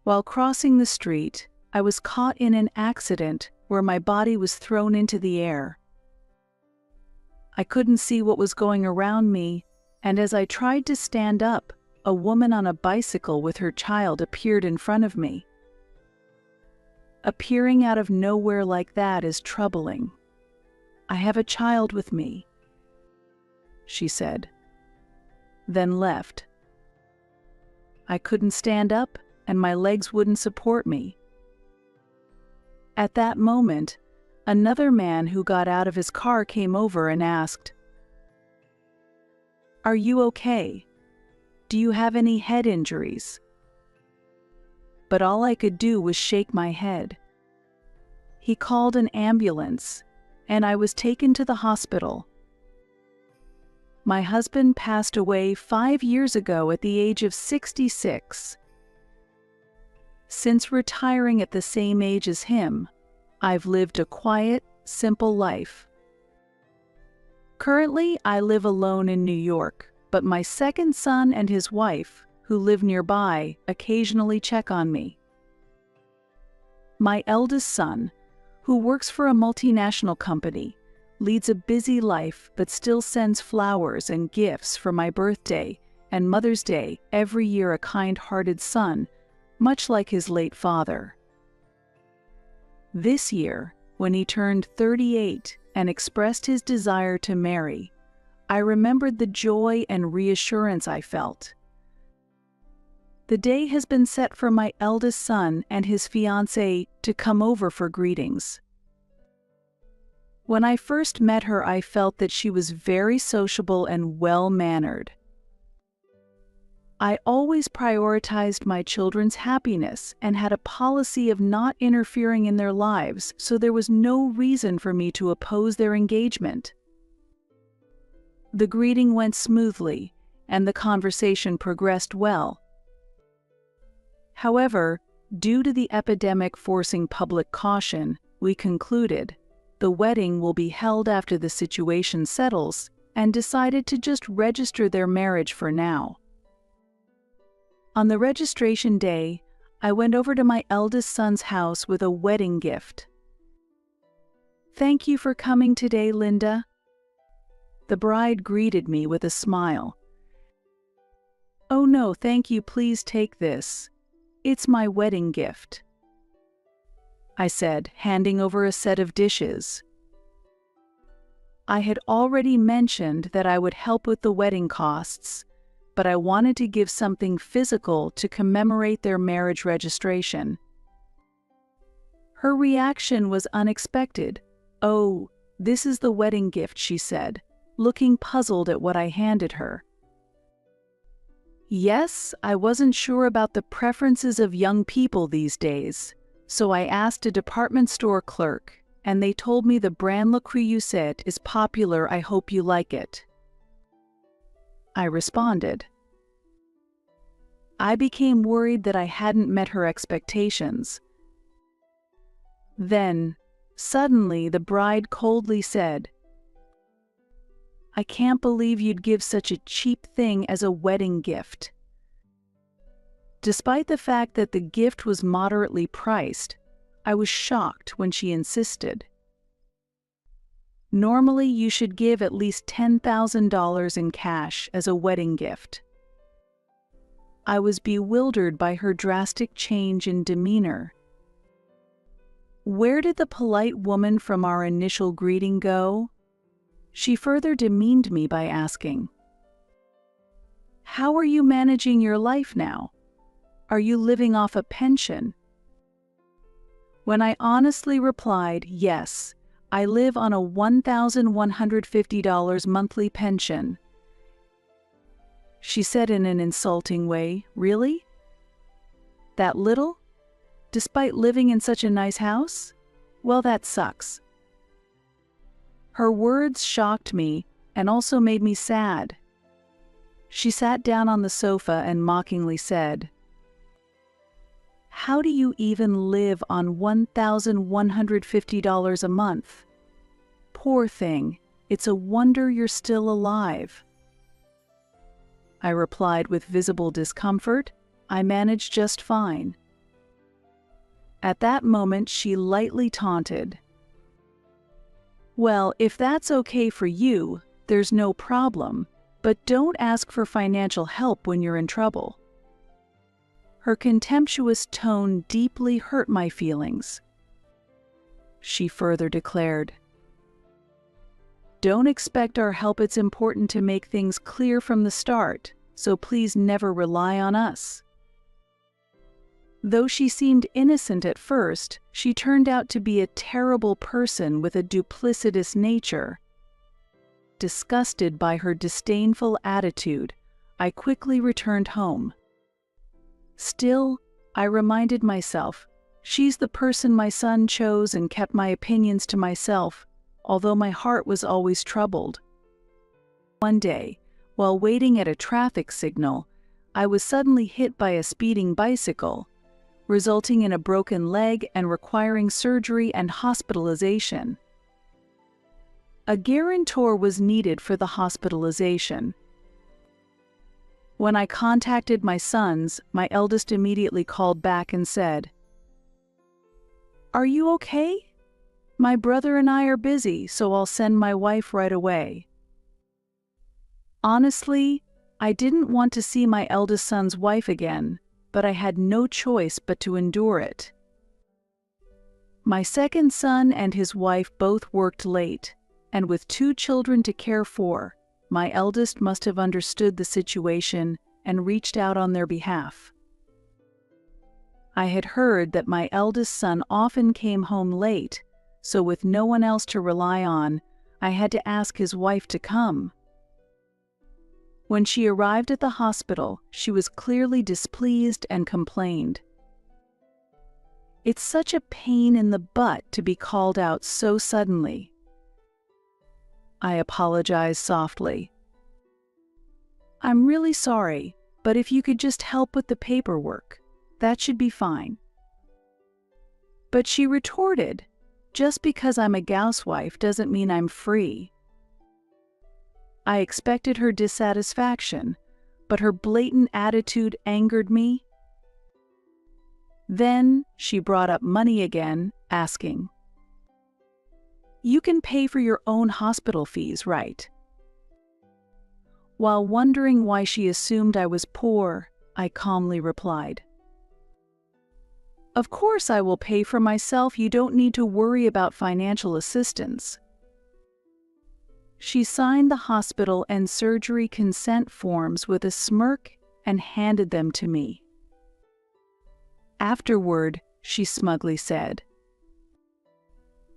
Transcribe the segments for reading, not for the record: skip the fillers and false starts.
While crossing the street, I was caught in an accident where my body was thrown into the air. I couldn't see what was going around me, and as I tried to stand up, a woman on a bicycle with her child appeared in front of me. Appearing out of nowhere like that is troubling. "I have a child with me," she said, then left. I couldn't stand up, and my legs wouldn't support me. At that moment, another man who got out of his car came over and asked, "Are you okay? Do you have any head injuries?" But all I could do was shake my head. He called an ambulance, and I was taken to the hospital. My husband passed away 5 years ago at the age of 66. Since retiring at the same age as him, I've lived a quiet, simple life. Currently, I live alone in New York, but my second son and his wife, who live nearby, occasionally check on me. My eldest son, who works for a multinational company, leads a busy life but still sends flowers and gifts for my birthday and Mother's Day every year, a kind-hearted son, much like his late father. This year, when he turned 38 and expressed his desire to marry, I remembered the joy and reassurance I felt. The day has been set for my eldest son and his fiancée to come over for greetings. When I first met her, I felt that she was very sociable and well-mannered. I always prioritized my children's happiness and had a policy of not interfering in their lives, so there was no reason for me to oppose their engagement. The greeting went smoothly, and the conversation progressed well. However, due to the epidemic forcing public caution, we concluded the wedding will be held after the situation settles, and decided to just register their marriage for now. On the registration day, I went over to my eldest son's house with a wedding gift. "Thank you for coming today, Linda." The bride greeted me with a smile. "Oh no, thank you, please take this. It's my wedding gift," I said, handing over a set of dishes. I had already mentioned that I would help with the wedding costs, but I wanted to give something physical to commemorate their marriage registration. Her reaction was unexpected. "Oh, this is the wedding gift," she said, looking puzzled at what I handed her. Yes, I wasn't sure about the preferences of young people these days, so I asked a department store clerk, and they told me the brand Le Creuset is popular. "I hope you like it," I responded. I became worried that I hadn't met her expectations. Then, suddenly, the bride coldly said, "I can't believe you'd give such a cheap thing as a wedding gift." Despite the fact that the gift was moderately priced, I was shocked when she insisted. Normally, you should give at least $10,000 in cash as a wedding gift. I was bewildered by her drastic change in demeanor. Where did the polite woman from our initial greeting go? She further demeaned me by asking, "How are you managing your life now? Are you living off a pension?" When I honestly replied, "Yes, I live on a $1,150 monthly pension," she said in an insulting way, "Really? That little? Despite living in such a nice house? Well, that sucks." Her words shocked me and also made me sad. She sat down on the sofa and mockingly said, "How do you even live on $1,150 a month? Poor thing, it's a wonder you're still alive." I replied with visible discomfort, "I manage just fine." At that moment, she lightly taunted. "Well, if that's okay for you, there's no problem, but don't ask for financial help when you're in trouble." Her contemptuous tone deeply hurt my feelings. She further declared, "Don't expect our help. It's important to make things clear from the start, so please never rely on us." Though she seemed innocent at first, she turned out to be a terrible person with a duplicitous nature. Disgusted by her disdainful attitude, I quickly returned home. Still, I reminded myself, she's the person my son chose, and kept my opinions to myself, although my heart was always troubled. One day, while waiting at a traffic signal, I was suddenly hit by a speeding bicycle, resulting in a broken leg and requiring surgery and hospitalization. A guarantor was needed for the hospitalization. When I contacted my sons, my eldest immediately called back and said, "Are you okay? My brother and I are busy, so I'll send my wife right away." Honestly, I didn't want to see my eldest son's wife again, but I had no choice but to endure it. My second son and his wife both worked late, and with 2 children to care for, my eldest must have understood the situation and reached out on their behalf. I had heard that my eldest son often came home late, so with no one else to rely on, I had to ask his wife to come. When she arrived at the hospital, she was clearly displeased and complained. "It's such a pain in the butt to be called out so suddenly." I apologized softly. "I'm really sorry, but if you could just help with the paperwork, that should be fine." But she retorted, "Just because I'm a housewife doesn't mean I'm free." I expected her dissatisfaction, but her blatant attitude angered me. Then she brought up money again, asking, "You can pay for your own hospital fees, right?" While wondering why she assumed I was poor, I calmly replied, "Of course I will pay for myself. You don't need to worry about financial assistance." She signed the hospital and surgery consent forms with a smirk and handed them to me. Afterward, she smugly said,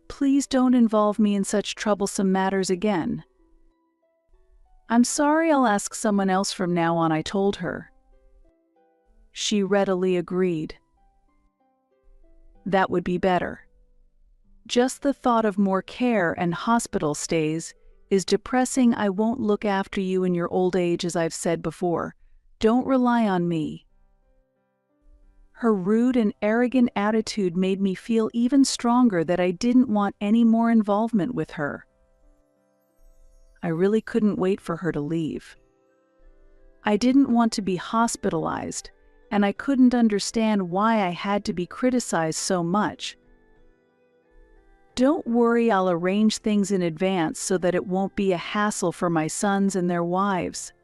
"Please don't involve me in such troublesome matters again." "I'm sorry, I'll ask someone else from now on," I told her. She readily agreed. That would be better. Just the thought of more care and hospital stays is depressing. "I won't look after you in your old age, as I've said before. Don't rely on me." Her rude and arrogant attitude made me feel even stronger that I didn't want any more involvement with her. I really couldn't wait for her to leave. I didn't want to be hospitalized, and I couldn't understand why I had to be criticized so much. "Don't worry, I'll arrange things in advance so that it won't be a hassle for my sons and their wives,"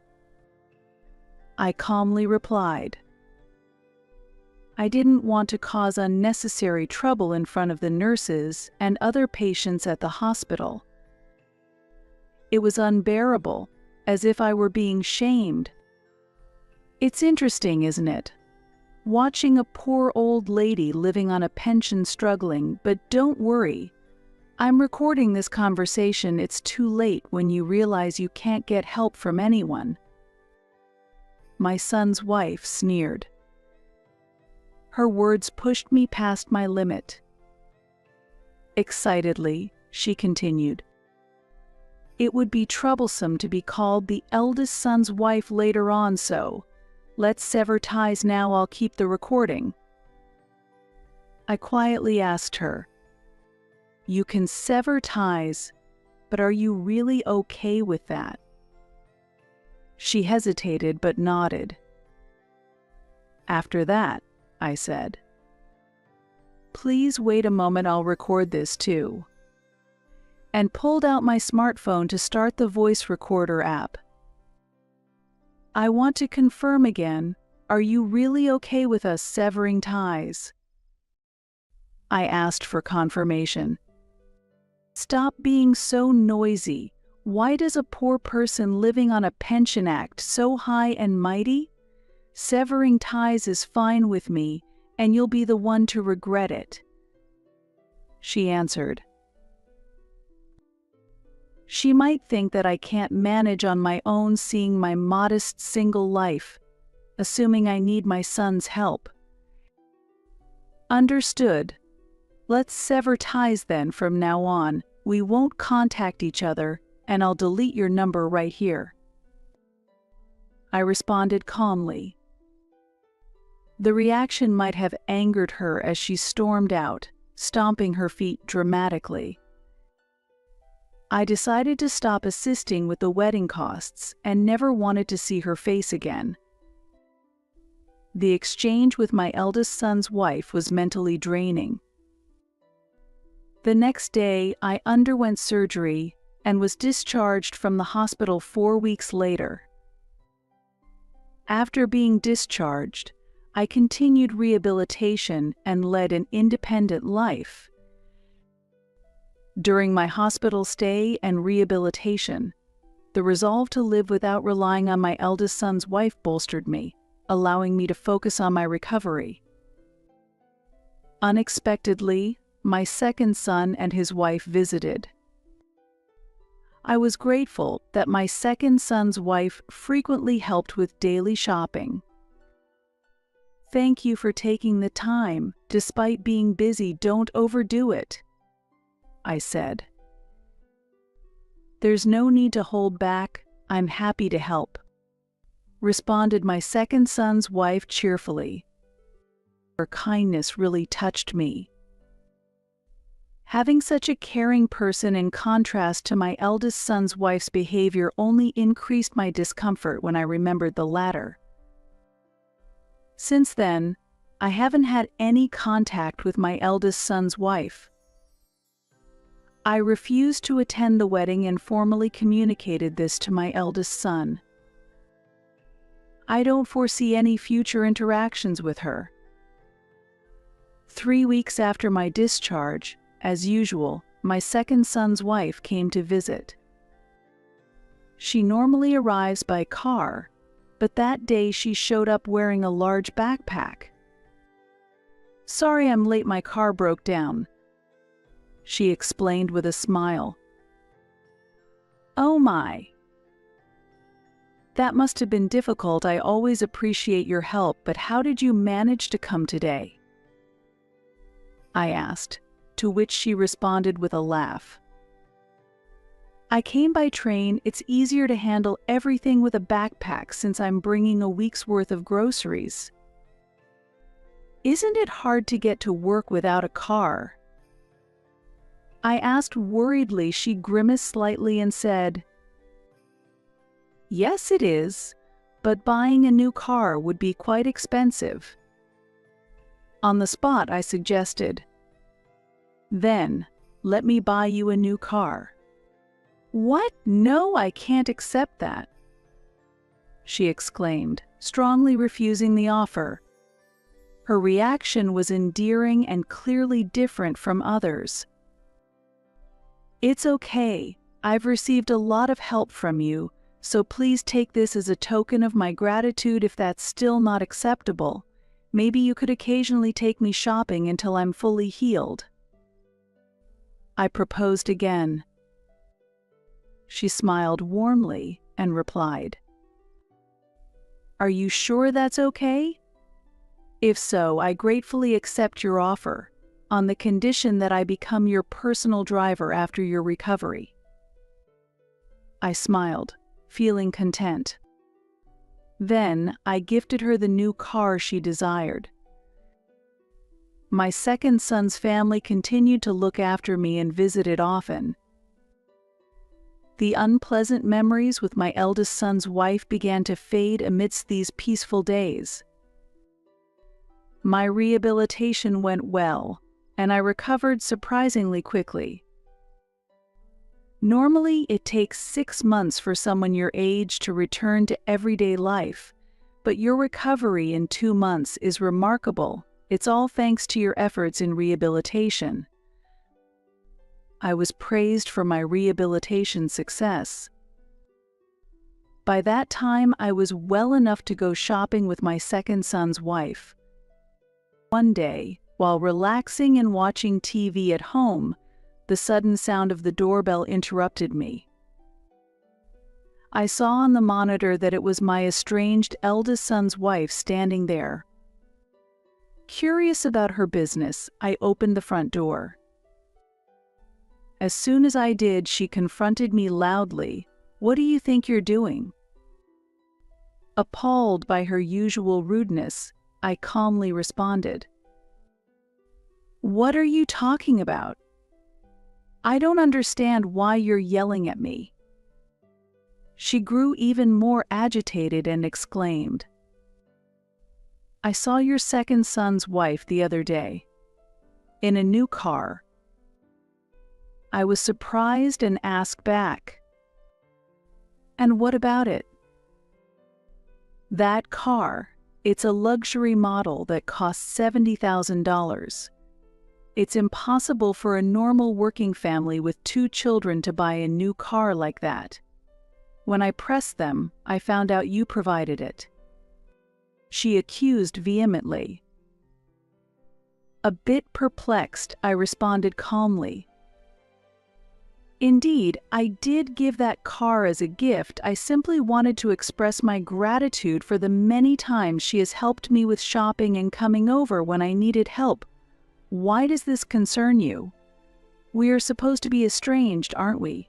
I calmly replied. I didn't want to cause unnecessary trouble in front of the nurses and other patients at the hospital. It was unbearable, as if I were being shamed. It's interesting, isn't it? Watching a poor old lady living on a pension struggling, but don't worry. I'm recording this conversation. It's too late when you realize you can't get help from anyone. My son's wife sneered. Her words pushed me past my limit. Excitedly, she continued, "It would be troublesome to be called the eldest son's wife later on, so let's sever ties now. I'll keep the recording." I quietly asked her, "You can sever ties, but are you really okay with that?" She hesitated but nodded. "After that," I said, Please wait a moment, I'll record this too. And pulled out my smartphone to start the voice recorder app. I want to confirm again, are you really okay with us severing ties? I asked for confirmation. Stop being so noisy. Why does a poor person living on a pension act so high and mighty? Severing ties is fine with me, and you'll be the one to regret it. She answered. She might think that I can't manage on my own, seeing my modest single life, assuming I need my son's help. Understood. Let's sever ties then from now on. We won't contact each other, and I'll delete your number right here. I responded calmly. The reaction might have angered her as she stormed out, stomping her feet dramatically. I decided to stop assisting with the wedding costs and never wanted to see her face again. The exchange with my eldest son's wife was mentally draining. The next day, I underwent surgery and was discharged from the hospital 4 weeks later. After being discharged, I continued rehabilitation and led an independent life. During my hospital stay and rehabilitation, the resolve to live without relying on my eldest son's wife bolstered me, allowing me to focus on my recovery. Unexpectedly, my second son and his wife visited. I was grateful that my second son's wife frequently helped with daily shopping. Thank you for taking the time. Despite being busy, don't overdo it, I said. There's no need to hold back. I'm happy to help, responded my second son's wife cheerfully. Her kindness really touched me. Having such a caring person in contrast to my eldest son's wife's behavior only increased my discomfort when I remembered the latter. Since then, I haven't had any contact with my eldest son's wife. I refused to attend the wedding and formally communicated this to my eldest son. I don't foresee any future interactions with her. 3 weeks after my discharge, as usual, my second son's wife came to visit. She normally arrives by car, but that day she showed up wearing a large backpack. Sorry I'm late, my car broke down, she explained with a smile. Oh my. That must have been difficult. I always appreciate your help, but how did you manage to come today? I asked, to which she responded with a laugh. I came by train. It's easier to handle everything with a backpack since I'm bringing a week's worth of groceries. Isn't it hard to get to work without a car? I asked worriedly. She grimaced slightly and said, Yes, it is, but buying a new car would be quite expensive. On the spot, I suggested, Then, let me buy you a new car. What? No, I can't accept that, she exclaimed, strongly refusing the offer. Her reaction was endearing and clearly different from others. It's okay. I've received a lot of help from you, so please take this as a token of my gratitude. If that's still not acceptable, maybe you could occasionally take me shopping until I'm fully healed. I proposed again. She smiled warmly and replied, Are you sure that's okay? If so, I gratefully accept your offer, on the condition that I become your personal driver after your recovery. I smiled, feeling content. Then, I gifted her the new car she desired. My second son's family continued to look after me and visited often. The unpleasant memories with my eldest son's wife began to fade amidst these peaceful days. My rehabilitation went well, and I recovered surprisingly quickly. Normally, it takes 6 months for someone your age to return to everyday life, but your recovery in 2 months is remarkable. It's all thanks to your efforts in rehabilitation. I was praised for my rehabilitation success. By that time, I was well enough to go shopping with my second son's wife. One day, while relaxing and watching TV at home, the sudden sound of the doorbell interrupted me. I saw on the monitor that it was my estranged eldest son's wife standing there. Curious about her business, I opened the front door. As soon as I did, she confronted me loudly. "What do you think you're doing?" Appalled by her usual rudeness, I calmly responded, "What are you talking about? I don't understand why you're yelling at me." She grew even more agitated and exclaimed, "I saw your second son's wife the other day, in a new car." I was surprised and asked back, "And what about it?" "That car, it's a luxury model that costs $70,000. It's impossible for a normal working family with 2 children to buy a new car like that. When I pressed them, I found out you provided it," she accused vehemently. A bit perplexed, I responded calmly, "Indeed, I did give that car as a gift. I simply wanted to express my gratitude for the many times she has helped me with shopping and coming over when I needed help. Why does this concern you? We are supposed to be estranged, aren't we?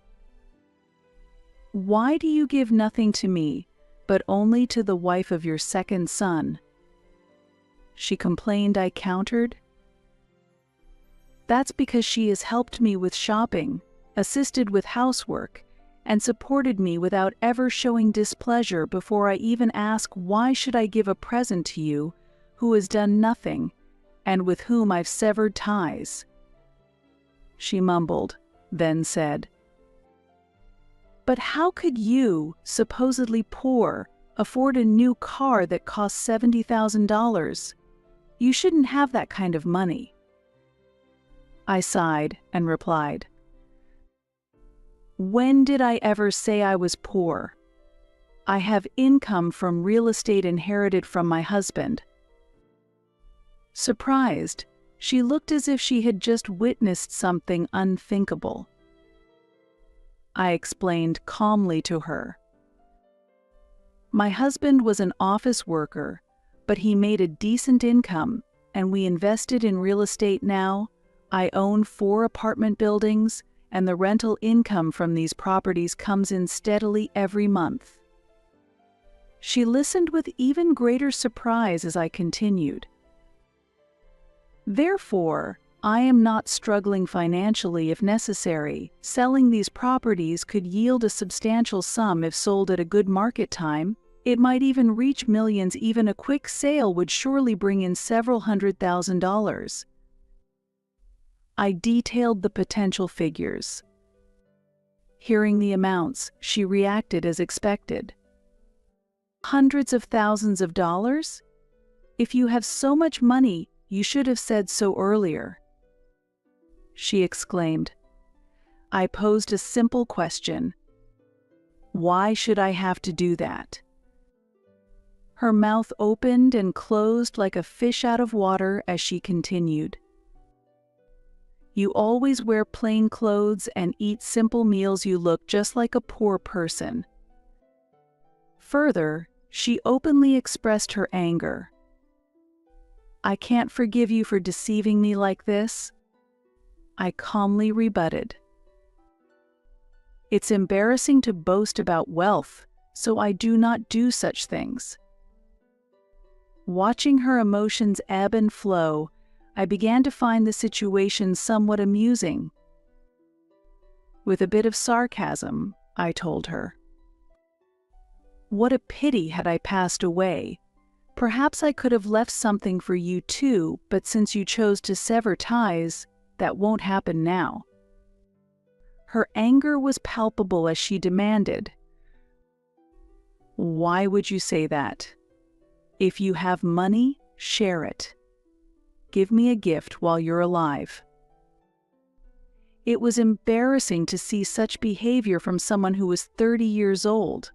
Why do you give nothing to me, but only to the wife of your second son?" she complained. I countered, "That's because she has helped me with shopping, assisted with housework, and supported me without ever showing displeasure before I even ask why should I give a present to you who has done nothing and with whom I've severed ties." She mumbled, then said, "But how could you, supposedly poor, afford a new car that costs $70,000? You shouldn't have that kind of money." I sighed and replied, "When did I ever say I was poor? I have income from real estate inherited from my husband." Surprised, she looked as if she had just witnessed something unthinkable. I explained calmly to her, "My husband was an office worker, but he made a decent income, and we invested in real estate now. I own 4 apartment buildings, and the rental income from these properties comes in steadily every month." She listened with even greater surprise as I continued, "Therefore, I am not struggling financially if necessary. Selling these properties could yield a substantial sum if sold at a good market time. It might even reach millions. Even a quick sale would surely bring in several $100,000. I detailed the potential figures. Hearing the amounts, she reacted as expected. "Hundreds of thousands of dollars? If you have so much money, you should have said so earlier," she exclaimed. I posed a simple question. "Why should I have to do that?" Her mouth opened and closed like a fish out of water as she continued, "You always wear plain clothes and eat simple meals. You look just like a poor person." Further, she openly expressed her anger. "I can't forgive you for deceiving me like this," I calmly rebutted. "It's embarrassing to boast about wealth, so I do not do such things." Watching her emotions ebb and flow, I began to find the situation somewhat amusing. With a bit of sarcasm, I told her, "What a pity had I passed away. Perhaps I could have left something for you too, but since you chose to sever ties, that won't happen now." Her anger was palpable as she demanded, "Why would you say that? If you have money, share it. Give me a gift while you're alive." It was embarrassing to see such behavior from someone who was 30 years old.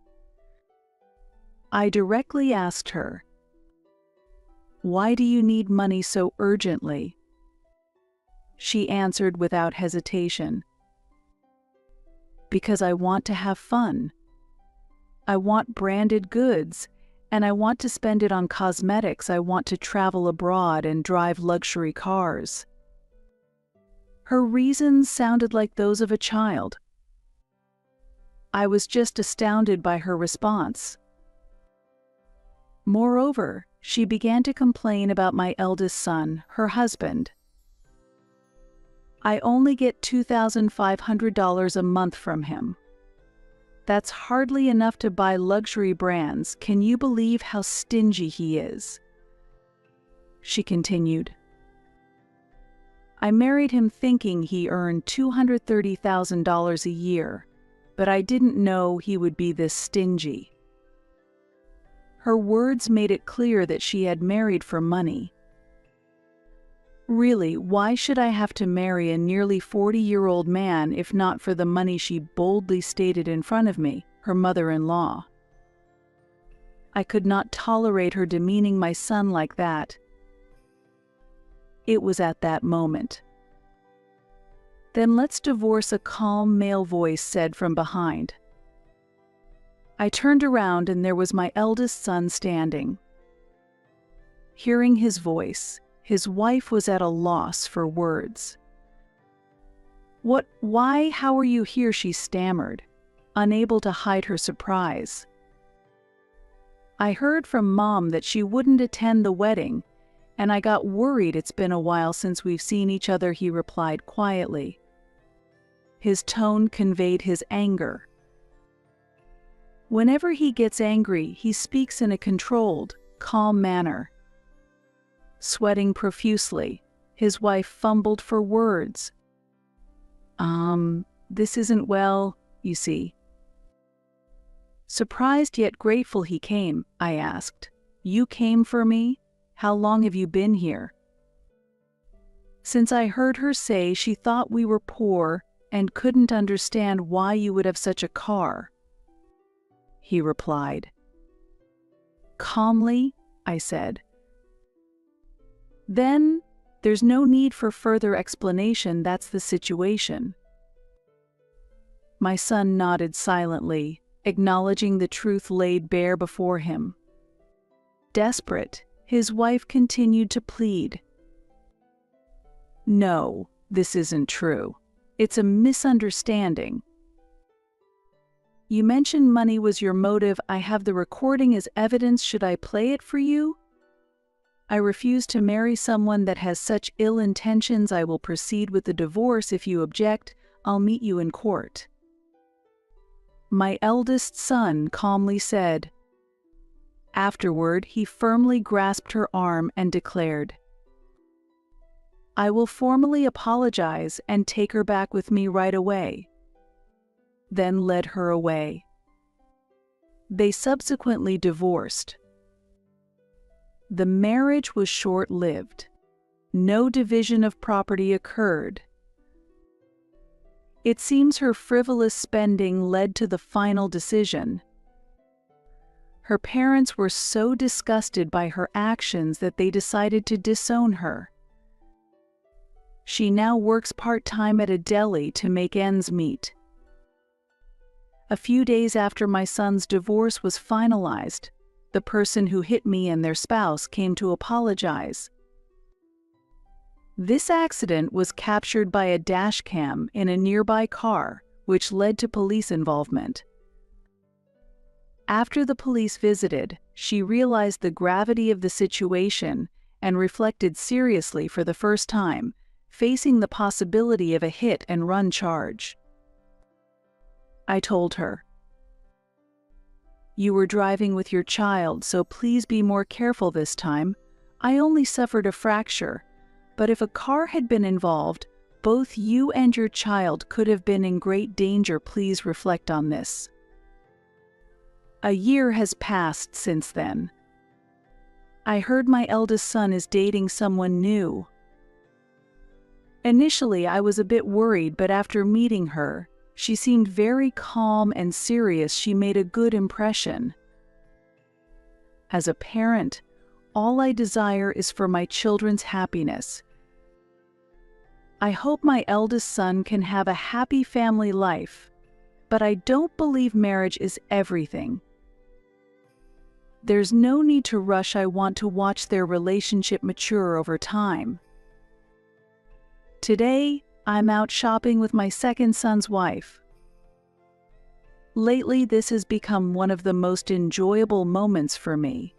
I directly asked her, "Why do you need money so urgently?" She answered without hesitation, "Because I want to have fun. I want branded goods, and I want to spend it on cosmetics. I want to travel abroad and drive luxury cars." Her reasons sounded like those of a child. I was just astounded by her response. Moreover, she began to complain about my eldest son, her husband. "I only get $2,500 a month from him. That's hardly enough to buy luxury brands. Can you believe how stingy he is?" She continued, "I married him thinking he earned $230,000 a year, but I didn't know he would be this stingy." Her words made it clear that she had married for money. Really, why should I have to marry a nearly 40-year-old man if not for the money she boldly stated in front of me, her mother-in-law? I could not tolerate her demeaning my son like that. It was at that moment. "Then let's divorce," a calm male voice said from behind. I turned around and there was my eldest son standing. Hearing his voice, his wife was at a loss for words. "What, why, how are you here?" she stammered, unable to hide her surprise. "I heard from Mom that she wouldn't attend the wedding, and I got worried. It's been a while since we've seen each other," he replied quietly. His tone conveyed his anger. Whenever he gets angry, he speaks in a controlled, calm manner. Sweating profusely, his wife fumbled for words. This isn't well, you see." Surprised yet grateful he came, I asked, "You came for me? How long have you been here?" Since I heard her say she thought we were poor and couldn't understand why you would have such a car, he replied. Calmly, I said, "Then, there's no need for further explanation. That's the situation." My son nodded silently, acknowledging the truth laid bare before him. Desperate, his wife continued to plead. "No, this isn't true. It's a misunderstanding. You mentioned money was your motive. I have the recording as evidence. Should I play it for you? I refuse to marry someone that has such ill intentions. I will proceed with the divorce. If you object, I'll meet you in court." My eldest son calmly said. Afterward, he firmly grasped her arm and declared, "I will formally apologize and take her back with me right away," then led her away. They subsequently divorced. The marriage was short-lived. No division of property occurred. It seems her frivolous spending led to the final decision. Her parents were so disgusted by her actions that they decided to disown her. She now works part-time at a deli to make ends meet. A few days after my son's divorce was finalized, the person who hit me and their spouse came to apologize. This accident was captured by a dashcam in a nearby car, which led to police involvement. After the police visited, she realized the gravity of the situation and reflected seriously for the first time, facing the possibility of a hit-and-run charge. I told her, You were driving with your child, so please be more careful this time. I only suffered a fracture, but if a car had been involved, both you and your child could have been in great danger. Please reflect on this. A year has passed since then. I heard my eldest son is dating someone new. Initially, I was a bit worried, but after meeting her, she seemed very calm and serious. She made a good impression. As a parent, all I desire is for my children's happiness. I hope my eldest son can have a happy family life, but I don't believe marriage is everything. There's no need to rush. I want to watch their relationship mature over time. Today, I'm out shopping with my second son's wife. Lately, this has become one of the most enjoyable moments for me.